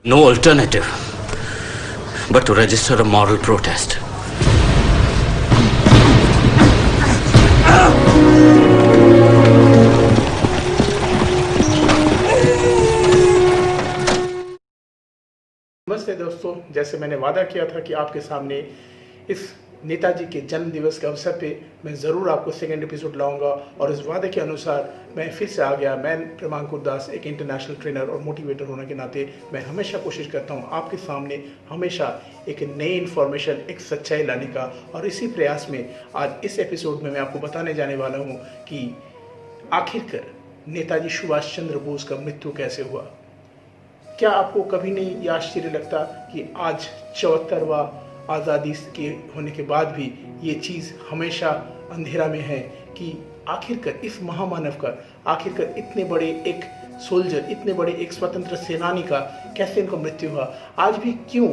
No alternative but to register a moral protest. नमस्ते दोस्तों, जैसे मैंने वादा किया था कि आपके सामने इस नेताजी के जन्म दिवस के अवसर पे मैं ज़रूर आपको सेकेंड एपिसोड लाऊंगा और इस वादे के अनुसार मैं फिर से आ गया। मैं प्रेमांकुर दास, एक इंटरनेशनल ट्रेनर और मोटिवेटर होने के नाते मैं हमेशा कोशिश करता हूं आपके सामने हमेशा एक नई इन्फॉर्मेशन, एक सच्चाई लाने का। और इसी प्रयास में आज इस एपिसोड में मैं आपको बताने जाने वाला हूँ कि आखिरकार नेताजी सुभाष चंद्र बोस का मृत्यु कैसे हुआ। क्या आपको कभी नहीं ये आश्चर्य लगता कि आज 74वां आज़ादी के होने के बाद भी ये चीज़ हमेशा अंधेरा में है कि आखिरकार इस महामानव का, आखिरकार इतने बड़े एक सोल्जर, इतने बड़े एक स्वतंत्र सेनानी का कैसे इनका मृत्यु हुआ। आज भी क्यों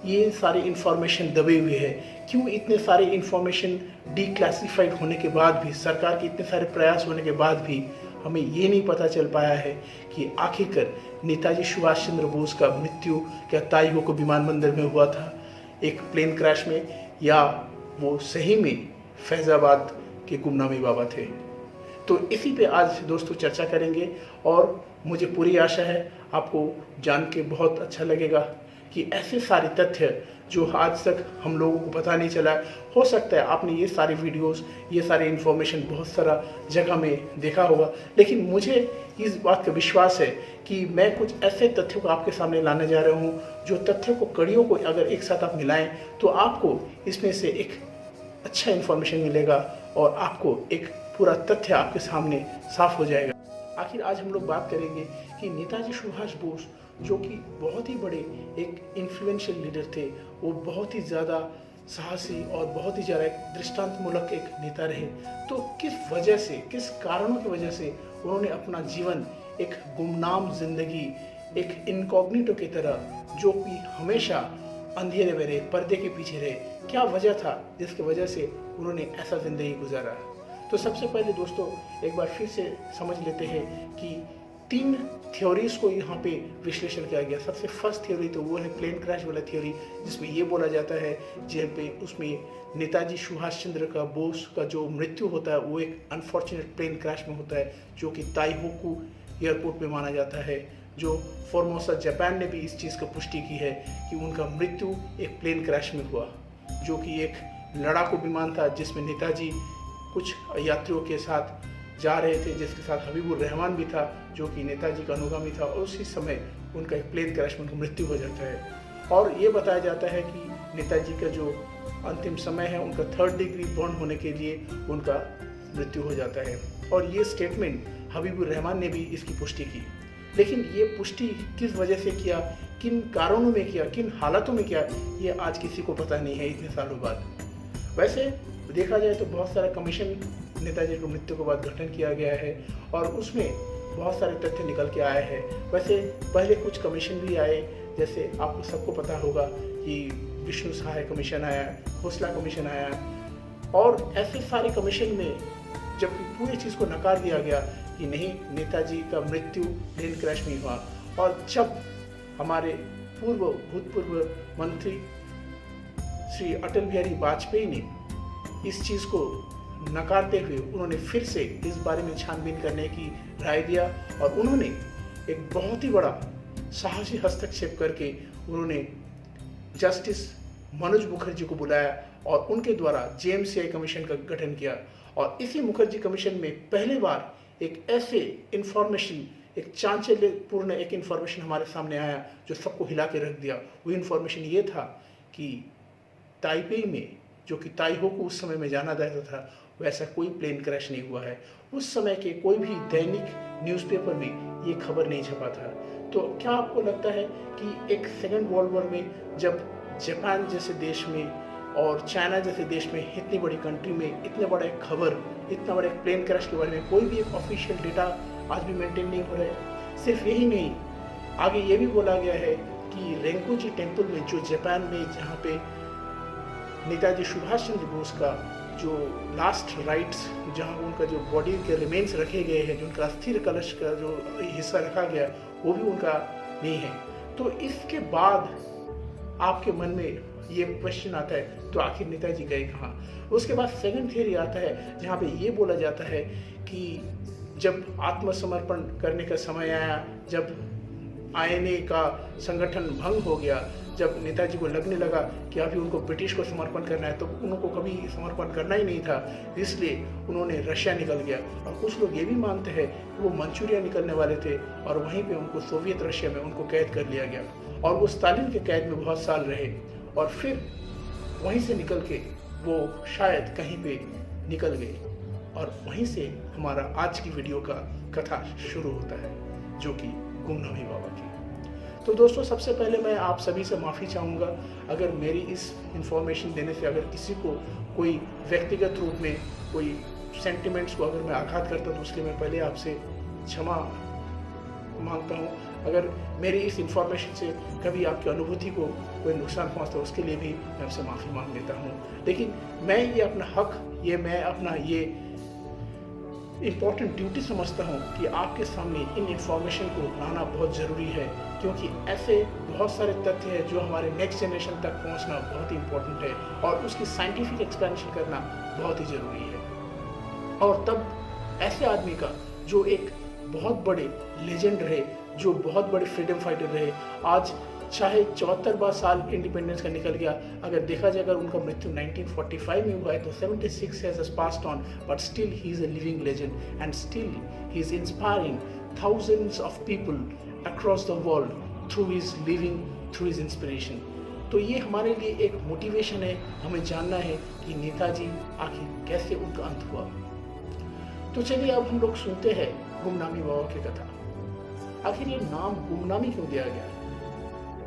ये सारे इंफॉर्मेशन दबे हुए हैं, क्यों इतने सारे इंफॉर्मेशन डिक्लासिफाइड होने के बाद भी, सरकार के इतने सारे प्रयास होने के बाद भी हमें ये नहीं पता चल पाया है कि आखिरकार नेताजी सुभाष चंद्र बोस का मृत्यु क्या ताइहो को विमानबंदर में हुआ था एक प्लेन क्रैश में, या वो सही में फैज़ाबाद के गुमनामी बाबा थे। तो इसी पे आज दोस्तों चर्चा करेंगे और मुझे पूरी आशा है आपको जान के बहुत अच्छा लगेगा कि ऐसे सारे तथ्य जो आज तक हम लोगों को पता नहीं चला। हो सकता है आपने ये सारे वीडियोस, ये सारे इन्फॉर्मेशन बहुत सारा जगह में देखा होगा, लेकिन मुझे इस बात का विश्वास है कि मैं कुछ ऐसे तथ्यों को आपके सामने लाने जा रहा हूँ जो तथ्यों को, कड़ियों को अगर एक साथ आप मिलाएं तो आपको इसमें से एक अच्छा इन्फॉर्मेशन मिलेगा और आपको एक पूरा तथ्य आपके सामने साफ हो जाएगा। आखिर आज हम लोग बात करेंगे कि नेताजी सुभाष बोस जो कि बहुत ही बड़े एक इन्फ्लुएंशियल लीडर थे, वो बहुत ही ज़्यादा साहसी और बहुत ही ज़्यादा एक दृष्टांतमूलक एक नेता रहे। तो किस वजह से, किस कारणों की वजह से उन्होंने अपना जीवन एक गुमनाम जिंदगी, एक इनकॉग्निटो की तरह, जो कि हमेशा अंधेरे में रहे, पर्दे के पीछे रहे, क्या वजह था जिसकी वजह से उन्होंने ऐसा जिंदगी गुजारा। तो सबसे पहले दोस्तों एक बार फिर से समझ लेते हैं कि 3 थ्योरीज को यहाँ पे विश्लेषण किया गया। सबसे फर्स्ट थ्योरी तो वो है प्लेन क्रैश वाला थ्योरी, जिसमें ये बोला जाता है जहाँ पे उसमें नेताजी सुभाष चंद्र का बोस का जो मृत्यु होता है वो एक अनफॉर्चुनेट प्लेन क्रैश में होता है, जो कि ताइहोकू एयरपोर्ट में माना जाता है। जो फॉर्मोसा जापान ने भी इस चीज़ का पुष्टि की है कि उनका मृत्यु एक प्लेन क्रैश में हुआ, जो कि एक लड़ाकू विमान था जिसमें नेताजी कुछ यात्रियों के साथ जा रहे थे, जिसके साथ हबीबुर रहमान भी था जो कि नेताजी का अनुगामी था, और उसी समय उनका एक प्लेन क्रैश में उनकी मृत्यु हो जाता है। और ये बताया जाता है कि नेताजी का जो अंतिम समय है उनका 3rd डिग्री बर्न होने के लिए उनका मृत्यु हो जाता है। और ये स्टेटमेंट हबीबुर रहमान ने भी इसकी पुष्टि की। लेकिन ये पुष्टि किस वजह से किया, किन कारणों में किया, किन हालातों में किया, ये आज किसी को पता नहीं है इतने सालों बाद। वैसे देखा जाए तो बहुत सारा कमीशन नेताजी की मृत्यु के बाद गठन किया गया है और उसमें बहुत सारे तथ्य निकल के आए हैं। वैसे पहले कुछ कमीशन भी आए, जैसे आपको सबको पता होगा कि विष्णु सहाय कमीशन आया, खोसला कमीशन आया, और ऐसे सारे कमीशन में जबकि पूरी चीज़ को नकार दिया गया कि नहीं, नेताजी का मृत्यु प्लेन क्रैश में हुआ। और जब हमारे भूतपूर्व मंत्री श्री अटल बिहारी वाजपेयी ने इस चीज़ को नकारते हुए उन्होंने फिर से इस बारे में छानबीन करने की राय दिया और उन्होंने एक बहुत ही बड़ा साहसी हस्तक्षेप करके उन्होंने जस्टिस मनोज मुखर्जी को बुलाया और उनके द्वारा जेएमसीआई कमीशन का गठन किया। और इसी मुखर्जी कमीशन में पहली बार एक ऐसे इंफॉर्मेशन, एक चांचल्यपूर्ण एक इंफॉर्मेशन हमारे सामने आया जो सबको हिला के रख दिया। वो इंफॉर्मेशन ये था कि ताइपे में, जो कि ताइहोकू उस समय में जाना जाता था, वैसा कोई प्लेन क्रैश नहीं हुआ है। उस समय के कोई भी दैनिक न्यूज़पेपर में ये खबर नहीं छपा था। तो क्या आपको लगता है कि एक सेकेंड वर्ल्ड वॉर में जब जापान जैसे देश में और चाइना जैसे देश में, इतनी बड़ी कंट्री में इतने बड़ा एक खबर, इतना बड़ा एक प्लेन क्रैश के बारे में कोई भी एक ऑफिशियल डेटा आज भी मेंटेन नहीं हो रहा है। सिर्फ यही नहीं, आगे ये भी बोला गया है कि रेंकुजी टेम्पल में, जो जापान में, जहाँ पे नेताजी सुभाष चंद्र बोस का जो लास्ट राइट्स, जहाँ उनका जो बॉडी के रिमेन्स रखे गए हैं, जो उनका अस्थिर कलश का जो हिस्सा रखा गया, वो भी उनका नहीं है। तो इसके बाद आपके मन में ये क्वेश्चन आता है तो आखिर नेताजी गए कहाँ। उसके बाद सेकंड थियरी आता है जहाँ पे ये बोला जाता है कि जब आत्मसमर्पण करने का समय आया, जब आईएनए का संगठन भंग हो गया, जब नेताजी को लगने लगा कि अभी उनको ब्रिटिश को समर्पण करना है, तो उनको कभी समर्पण करना ही नहीं था, इसलिए उन्होंने रशिया निकल गया। और कुछ लोग ये भी मानते हैं कि वो मंचूरिया निकलने वाले थे और वहीं पे उनको सोवियत रशिया में उनको कैद कर लिया गया और वो स्टालिन के कैद में बहुत साल रहे और फिर वहीं से निकल के वो शायद कहीं पे निकल गए। और वहीं से हमारा आज की वीडियो का कथा शुरू होता है, जो कि गुमनामी बाबा की। तो दोस्तों, सबसे पहले मैं आप सभी से माफ़ी चाहूँगा अगर मेरी इस इंफॉर्मेशन देने से अगर किसी को कोई व्यक्तिगत रूप में कोई सेंटिमेंट्स को अगर मैं आघात करता हूँ तो उसके मैं पहले आपसे क्षमा मांगता हूँ। अगर मेरी इस इंफॉर्मेशन से कभी आपकी अनुभूति को कोई नुकसान पहुँचता है उसके लिए भी मैं आपसे माफ़ी मांग लेता हूँ। लेकिन मैं ये अपना हक, मैं अपना ये इम्पॉर्टेंट ड्यूटी समझता हूँ कि आपके सामने इन इंफॉर्मेशन को लाना बहुत ज़रूरी है, क्योंकि ऐसे बहुत सारे तथ्य हैं जो हमारे नेक्स्ट जनरेशन तक पहुँचना बहुत ही इम्पोर्टेंट है और उसकी साइंटिफिक एक्सपेंशन करना बहुत ही ज़रूरी है। और तब ऐसे आदमी का जो एक बहुत बड़े लेजेंड रहे, जो बहुत बड़े फ्रीडम फाइटर रहे, आज चाहे 74वां साल इंडिपेंडेंस का निकल गया, अगर देखा जाए अगर उनका मृत्यु 1945 में हुआ है तो 76 years has passed on, but still he is a living legend and still he is inspiring thousands of people across the world through his living, through his inspiration। तो ये हमारे लिए एक मोटिवेशन है, हमें जानना है कि नेताजी आखिर कैसे उनका अंत हुआ। तो चलिए अब हम लोग सुनते हैं गुमनामी बाबा की कथा। आखिर ये नाम गुमनामी क्यों दिया गया?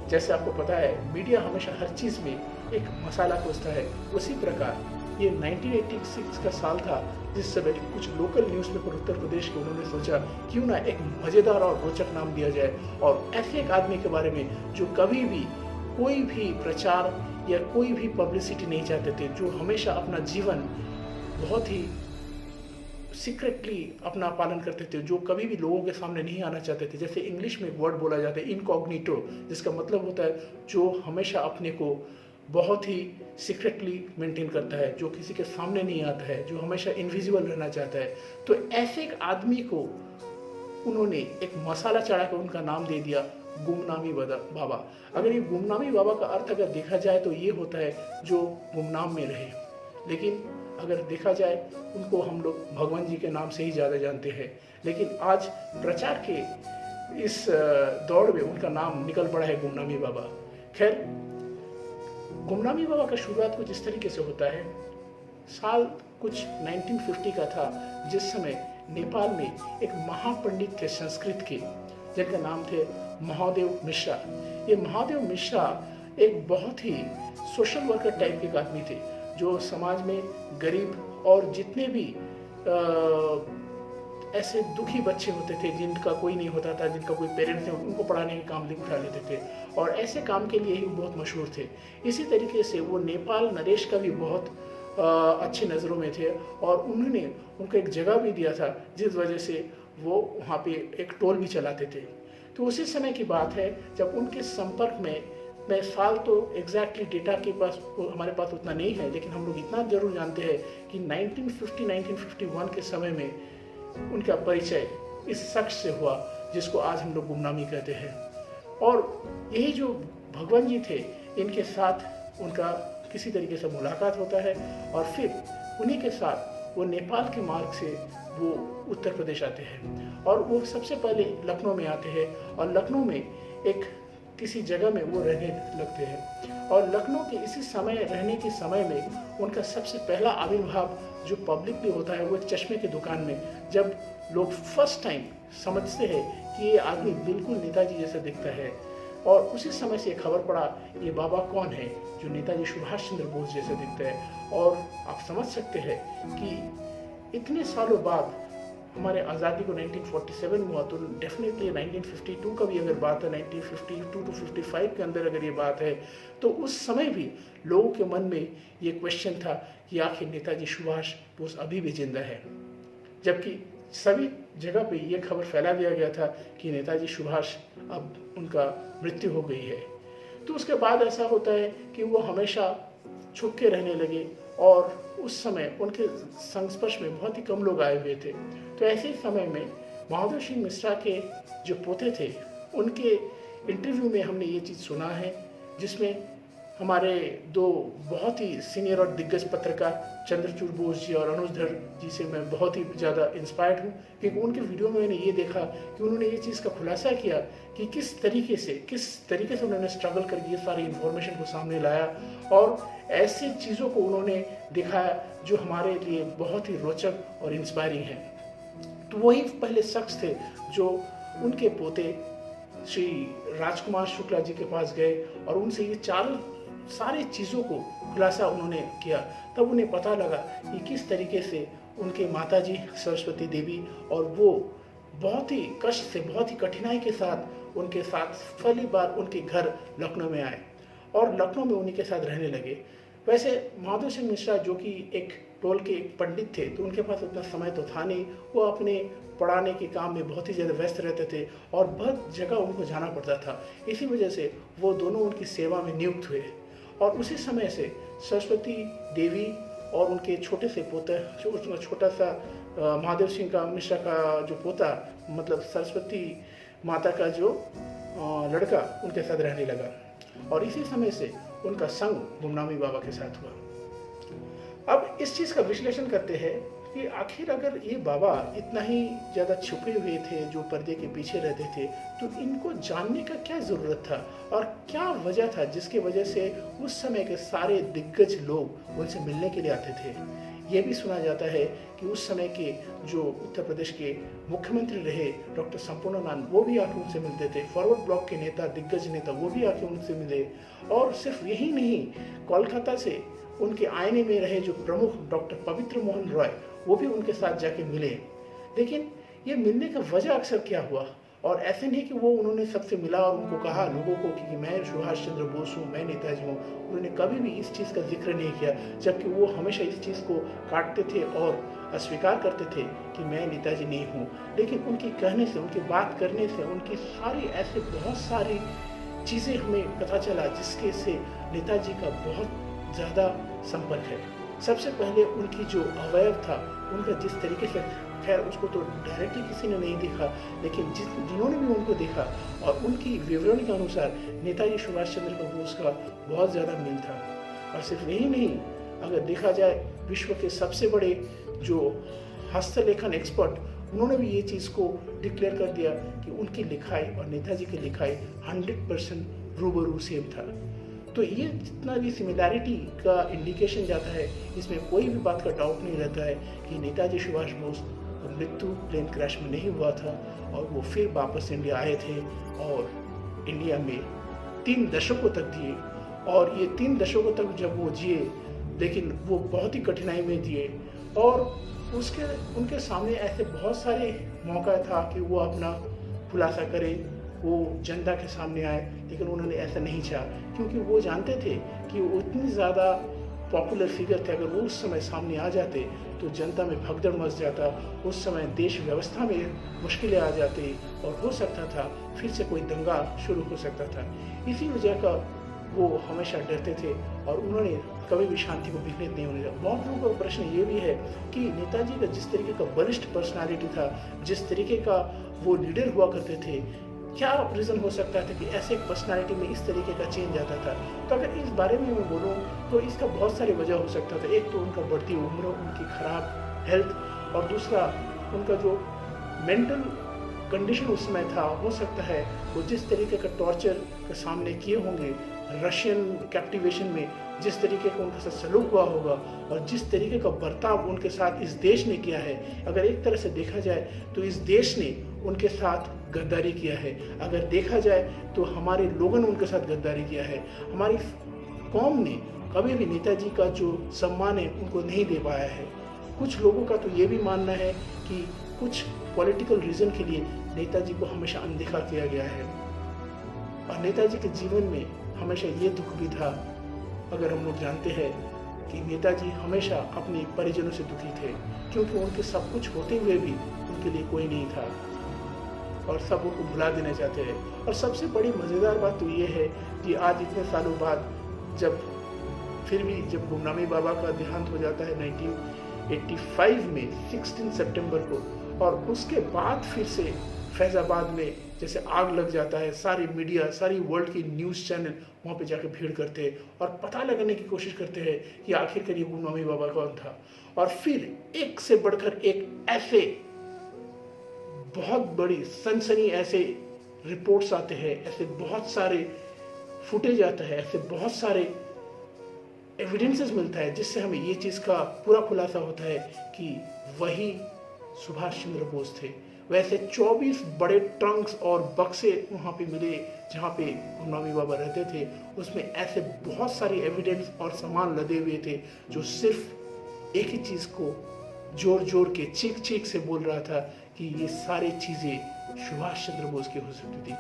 जैसे आपको पता है, मीडिया हमेशा हर चीज़ में एक मसाला खोजता है, उसी प्रकार ये 1986 का साल था जिस समय कुछ लोकल न्यूज़पेपर उत्तर प्रदेश के उन्होंने सोचा क्यों ना एक मज़ेदार और रोचक नाम दिया जाए और ऐसे एक आदमी के बारे में जो कभी भी कोई भी प्रचार या कोई भी पब्लिसिटी नहीं चाहते थे, जो हमेशा अपना जीवन बहुत ही सीक्रेटली अपना पालन करते थे, जो कभी भी लोगों के सामने नहीं आना चाहते थे। जैसे इंग्लिश में एक वर्ड बोला जाता है इनकॉग्निटो, जिसका मतलब होता है जो हमेशा अपने को बहुत ही सीक्रेटली मेंटेन करता है, जो किसी के सामने नहीं आता है, जो हमेशा इनविजिबल रहना चाहता है। तो ऐसे एक आदमी को उन्होंने एक मसाला चढ़ा कर उनका नाम दे दिया गुमनामी बाबा। अगर ये गुमनामी बाबा का अर्थ अगर देखा जाए तो ये होता है जो गुमनाम में रहे, लेकिन अगर देखा जाए उनको हम लोग भगवान जी के नाम से ही ज़्यादा जानते हैं। लेकिन आज प्रचार के इस दौड़ में उनका नाम निकल पड़ा है गुमनामी बाबा। खैर, गुमनामी बाबा का शुरुआत कुछ इस तरीके से होता है। साल कुछ 1950 का था, जिस समय नेपाल में एक महापंडित थे संस्कृत के, जिनका नाम थे महादेव मिश्रा। ये महादेव मिश्रा एक बहुत ही सोशल वर्कर टाइप के आदमी थे, जो समाज में गरीब और जितने भी ऐसे दुखी बच्चे होते थे जिनका कोई नहीं होता था, जिनका कोई पेरेंट्स नहीं, उनको पढ़ाने के काम उठा लेते थे और ऐसे काम के लिए ही बहुत मशहूर थे। इसी तरीके से वो नेपाल नरेश का भी बहुत अच्छी नज़रों में थे और उन्होंने उनको एक जगह भी दिया था जिस वजह से वो वहाँ पे एक टोल भी चलाते थे। तो उसी समय की बात है जब उनके संपर्क में, मैं साल तो एग्जैक्टली डेटा के पास हमारे पास उतना नहीं है, लेकिन हम लोग इतना जरूर जानते हैं कि 1950-1951 के समय में उनका परिचय इस शख्स से हुआ जिसको आज हम लोग गुमनामी कहते हैं। और यही जो भगवान जी थे, इनके साथ उनका किसी तरीके से मुलाकात होता है और फिर उन्हीं के साथ वो नेपाल के मार्ग से वो उत्तर प्रदेश आते हैं और वो सबसे पहले लखनऊ में आते हैं और लखनऊ में एक किसी जगह में वो रहने लगते हैं। और लखनऊ के इसी समय रहने के समय में उनका सबसे पहला आविर्भाव जो पब्लिकली होता है वो एक चश्मे की दुकान में, जब लोग फर्स्ट टाइम समझते हैं कि ये आदमी बिल्कुल नेताजी जैसा दिखता है। और उसी समय से खबर पड़ा ये बाबा कौन है जो नेताजी सुभाष चंद्र बोस जैसे दिखता है। और आप समझ सकते हैं कि इतने सालों बाद हमारे आज़ादी को 1947 में हुआ, तो डेफिनेटली 1952 का भी अगर बात है, 1952 to 55 के अंदर अगर ये बात है, तो उस समय भी लोगों के मन में ये क्वेश्चन था कि आखिर नेताजी सुभाष बोस अभी भी जिंदा है। जबकि सभी जगह पे ये खबर फैला दिया गया था कि नेताजी सुभाष अब उनका मृत्यु हो गई है। तो उसके बाद ऐसा होता है कि वो हमेशा छुप के रहने लगे और उस समय उनके संस्पर्श में बहुत ही कम लोग आए हुए थे। तो ऐसे समय में बहादुर सिंह मिश्रा के जो पोते थे उनके इंटरव्यू में हमने ये चीज़ सुना है, जिसमें हमारे दो बहुत ही सीनियर और दिग्गज पत्रकार चंद्रचूड़ बोस जी और अनुज धर जी से मैं बहुत ही ज़्यादा इंस्पायर्ड हूँ, क्योंकि उनके वीडियो में मैंने ये देखा कि उन्होंने ये चीज़ का खुलासा किया कि किस तरीके से उन्होंने स्ट्रगल करके ये सारी इन्फॉर्मेशन को सामने लाया और ऐसी चीज़ों को उन्होंने दिखाया जो हमारे लिए बहुत ही रोचक और इंस्पायरिंग है। तो वही पहले शख्स थे जो उनके पोते श्री राजकुमार शुक्ला जी के पास गए और उनसे ये सारी चीज़ों को खुलासा उन्होंने किया। तब उन्हें पता लगा कि किस तरीके से उनके माताजी सरस्वती देवी और वो बहुत ही कष्ट से, बहुत ही कठिनाई के साथ उनके साथ पहली बार उनके घर लखनऊ में आए और लखनऊ में उन्हीं के साथ रहने लगे। वैसे बहादुर सिंह मिश्रा जो कि एक टोल के एक पंडित थे, तो उनके पास उतना समय तो था नहीं, वो अपने पढ़ाने के काम में बहुत ही ज़्यादा व्यस्त रहते थे और बहुत जगह उनको जाना पड़ता था। इसी वजह से वो दोनों उनकी सेवा में नियुक्त हुए और उसी समय से सरस्वती देवी और उनके छोटे से पोते, छोटा सा महादेव सिंह का मिश्रा का जो पोता, मतलब सरस्वती माता का जो लड़का उनके साथ रहने लगा और इसी समय से उनका संग गुमनामी बाबा के साथ हुआ। अब इस चीज़ का विश्लेषण करते हैं कि आखिर अगर ये बाबा इतना ही ज़्यादा छुपे हुए थे, जो पर्दे के पीछे रहते थे, तो इनको जानने का क्या ज़रूरत था और क्या वजह था जिसके वजह से उस समय के सारे दिग्गज लोग उनसे मिलने के लिए आते थे। ये भी सुना जाता है कि उस समय के जो उत्तर प्रदेश के मुख्यमंत्री रहे डॉक्टर संपूर्णानंद, वो भी आके उनसे मिलते थे। फॉरवर्ड ब्लॉक के नेता, दिग्गज नेता, वो भी आके उनसे मिले। और सिर्फ यही नहीं, कोलकाता से उनके आईने में रहे जो प्रमुख डॉक्टर पवित्र मोहन रॉय, वो भी उनके साथ जाके मिले। लेकिन ये मिलने का वजह अक्सर क्या हुआ, और ऐसे नहीं कि वो उन्होंने सबसे मिला और उनको कहा लोगों को कि मैं सुभाष चंद्र बोस हूँ, मैं नेताजी हूँ। उन्होंने कभी भी इस चीज़ का जिक्र नहीं किया, जबकि वो हमेशा इस चीज़ को काटते थे और अस्वीकार करते थे कि मैं नेताजी नहीं हूँ। लेकिन उनके कहने से, उनकी बात करने से, उनकी सारी ऐसे बहुत सारी चीज़ें हमें पता चला जिसके से नेताजी का बहुत ज़्यादा संपर्क है। सबसे पहले उनकी जो अवयव था, उनका जिस तरीके से, खैर उसको तो डायरेक्टली किसी ने नहीं देखा, लेकिन जिन्होंने भी उनको देखा और उनकी विवरण के अनुसार नेताजी सुभाष चंद्र बोस का बहुत ज़्यादा मिल था। और सिर्फ यही नहीं, अगर देखा जाए विश्व के सबसे बड़े जो हस्तलेखन एक्सपर्ट, उन्होंने भी ये चीज़ को डिक्लेयर कर दिया कि उनकी लिखाई और नेताजी की लिखाई 100% रूबरू सेम था। तो ये जितना भी सिमिलैरिटी का इंडिकेशन जाता है, इसमें कोई भी बात का डाउट नहीं रहता है कि नेताजी सुभाष बोस मृत्यु प्लेन क्रैश में नहीं हुआ था और वो फिर वापस इंडिया आए थे और इंडिया में 3 दशकों तक दिए। और ये 3 दशकों तक जब वो जिए, लेकिन वो बहुत ही कठिनाई में दिए और उनके सामने ऐसे बहुत सारे मौका था कि वो अपना खुलासा करे, वो जनता के सामने आए, लेकिन उन्होंने ऐसा नहीं चाहा, क्योंकि वो जानते थे कि वो इतनी ज़्यादा पॉपुलर फिगर थे, अगर वो उस समय सामने आ जाते तो जनता में भगदड़ मच जाता, उस समय देश व्यवस्था में मुश्किलें आ जाती और हो सकता था फिर से कोई दंगा शुरू हो सकता था। इसी वजह का वो हमेशा डरते थे और उन्होंने कभी भी शांति को बिखरे नहीं होने दिया। बहुत लोगों का प्रश्न ये भी है कि नेताजी का जिस तरीके का वरिष्ठ पर्सनालिटी था, जिस तरीके का वो लीडर हुआ करते थे, क्या रीज़न हो सकता था कि ऐसे एक पर्सनालिटी में इस तरीके का चेंज आता था। तो अगर इस बारे में मैं बोलूँ तो इसका बहुत सारी वजह हो सकता था। एक तो उनका बढ़ती उम्र, उनकी खराब हेल्थ, और दूसरा उनका जो मेंटल कंडीशन उस समय था। हो सकता है वो जिस तरीके का टॉर्चर का सामने किए होंगे रशियन कैप्टिवेशन में, जिस तरीके का उनके साथ सलूक हुआ होगा और जिस तरीके का बर्ताव उनके साथ इस देश ने किया है, अगर एक तरह से देखा जाए तो इस देश ने उनके साथ गद्दारी किया है। अगर देखा जाए तो हमारे लोगों ने उनके साथ गद्दारी किया है। हमारी कौम ने कभी भी नेताजी का जो सम्मान है उनको नहीं दे पाया है। कुछ लोगों का तो ये भी मानना है कि कुछ पॉलिटिकल रीज़न के लिए नेताजी को हमेशा अनदेखा किया गया है। और नेताजी के जीवन में हमेशा ये दुख भी था, अगर हम लोग जानते हैं कि नेताजी हमेशा अपने परिजनों से दुखी थे, क्योंकि उनके सब कुछ होते हुए भी उनके लिए कोई नहीं था और सब उनको भुला देना चाहते हैं। और सबसे बड़ी मज़ेदार बात तो ये है कि आज इतने सालों बाद जब गुमनामी बाबा का देहांत हो जाता है 1985 में 16 सितंबर को, और उसके बाद फिर से फैज़ाबाद में जैसे आग लग जाता है, सारी मीडिया, सारी वर्ल्ड की न्यूज़ चैनल वहाँ पे जाकर भीड़ करते हैं और पता लगाने की कोशिश करते हैं कि आखिरकार ये गुमनामी बाबा कौन था। और फिर एक से बढ़कर एक ऐसे बहुत बड़ी सनसनी ऐसे रिपोर्ट्स आते हैं, ऐसे बहुत सारे फुटेज आता है, ऐसे बहुत सारे एविडेंसेस मिलता है, जिससे हमें ये चीज़ का पूरा खुलासा होता है कि वही सुभाष चंद्र बोस थे। वैसे 24 बड़े ट्रंक्स और बक्से वहाँ पे मिले जहाँ पे गुमनामी बाबा रहते थे, उसमें ऐसे बहुत सारी एविडेंस और सामान लदे हुए थे जो सिर्फ एक ही चीज़ को जोर जोर के चीख से बोल रहा था कि ये सारी चीज़ें सुभाष चंद्र बोस की हो सकती थी।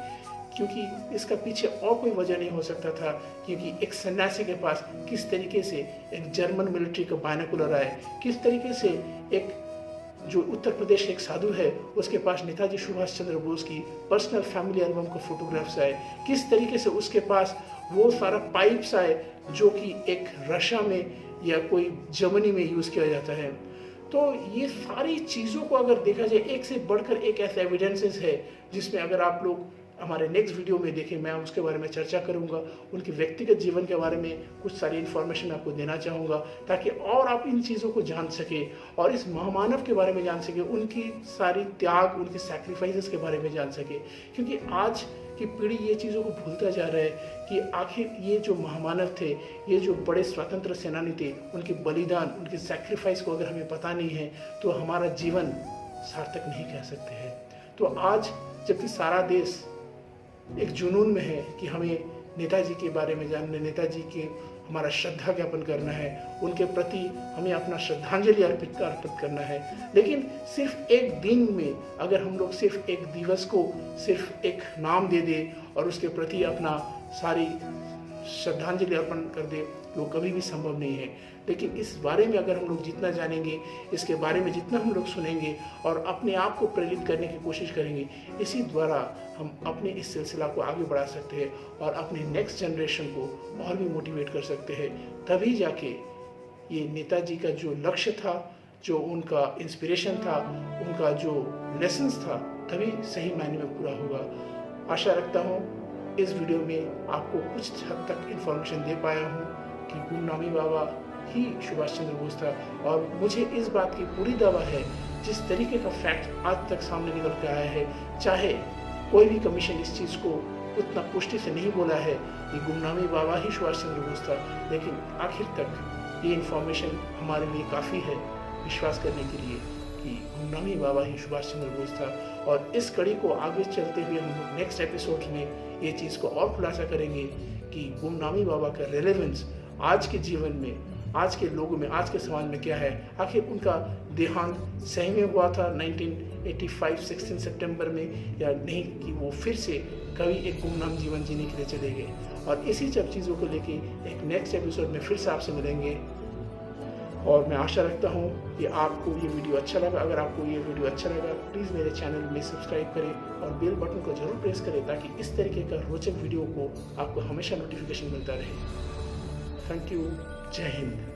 क्योंकि इसका पीछे और कोई वजह नहीं हो सकता था, क्योंकि एक सन्यासी के पास किस तरीके से एक जर्मन मिलिट्री का बायनोकुलर आए, किस तरीके से एक जो उत्तर प्रदेश के एक साधु है उसके पास नेताजी सुभाष चंद्र बोस की पर्सनल फैमिली एल्बम का फोटोग्राफ्स आए, किस तरीके से उसके पास वो सारा पाइप्स आए जो कि एक रशिया में या कोई जर्मनी में यूज़ किया जाता है। तो ये सारी चीज़ों को अगर देखा जाए, एक से बढ़कर एक ऐसे एविडेंसेस है जिसमें अगर आप लोग हमारे नेक्स्ट वीडियो में देखें, मैं उसके बारे में चर्चा करूंगा, उनके व्यक्तिगत जीवन के बारे में कुछ सारी इन्फॉर्मेशन आपको देना चाहूँगा ताकि और आप इन चीज़ों को जान सके और इस महामानव के बारे में जान सके, उनकी सारी त्याग, उनकी सैक्रिफाइसेस के बारे में जान सके। क्योंकि आज की पीढ़ी ये चीज़ों को भूलता जा रहा है कि आखिर ये जो महामानव थे, ये जो बड़े स्वतंत्र सेनानी थे, उनके बलिदान, उनके सैक्रिफाइस को अगर हमें पता नहीं है तो हमारा जीवन सार्थक नहीं कह सकते हैं। तो आज जबकि सारा देश एक जुनून में है कि हमें नेताजी के बारे में जानना, नेताजी के हमारा श्रद्धा ज्ञापन करना है, उनके प्रति हमें अपना श्रद्धांजलि अर्पित करना है, लेकिन सिर्फ एक दिन में अगर हम लोग सिर्फ एक दिवस को सिर्फ एक नाम दे दे और उसके प्रति अपना सारी श्रद्धांजलि अर्पण कर दे, वो कभी भी संभव नहीं है। लेकिन इस बारे में अगर हम लोग जितना जानेंगे, इसके बारे में जितना हम लोग सुनेंगे और अपने आप को प्रेरित करने की कोशिश करेंगे, इसी द्वारा हम अपने इस सिलसिला को आगे बढ़ा सकते हैं और अपने नेक्स्ट जनरेशन को और भी मोटिवेट कर सकते हैं। तभी जाके ये नेताजी का जो लक्ष्य था, जो उनका इंस्पिरेशन था, उनका जो लेसन्स था, तभी सही मायने में पूरा होगा। आशा रखता हूँ इस वीडियो में आपको कुछ हद तक इन्फॉर्मेशन दे पाया हूँ कि गुमनामी बाबा ही सुभाष चंद्र बोस था। और मुझे इस बात की पूरी दावा है, जिस तरीके का फैक्ट आज तक सामने निकल के आया है, चाहे कोई भी कमीशन इस चीज़ को उतना पुष्टि से नहीं बोला है कि गुमनामी बाबा ही सुभाष चंद्र बोस था, लेकिन आखिर तक ये इन्फॉर्मेशन हमारे लिए काफ़ी है विश्वास करने के लिए कि गुमनामी बाबा ही सुभाष चंद्र बोस था। और इस कड़ी को आगे चलते हुए हम लोग नेक्स्ट एपिसोड में ये चीज़ को और खुलासा करेंगे कि गुमनामी बाबा का रेलेवेंस आज के जीवन में, आज के लोगों में, आज के समाज में क्या है। आखिर उनका देहांत सही में हुआ था 1985 16 सितंबर में या नहीं, कि वो फिर से कभी एक गुमनाम जीवन जीने के लिए चले गए। और इसी सब चीज़ों को लेके एक नेक्स्ट एपिसोड में फिर से आपसे मिलेंगे। और मैं आशा रखता हूँ कि आपको ये वीडियो अच्छा लगा। अगर आपको ये वीडियो अच्छा लगा, प्लीज़ मेरे चैनल में सब्सक्राइब करें और बेल बटन को जरूर प्रेस करें ताकि इस तरीके का रोचक वीडियो को आपको हमेशा नोटिफिकेशन मिलता रहे। Thank you. जय हिंद।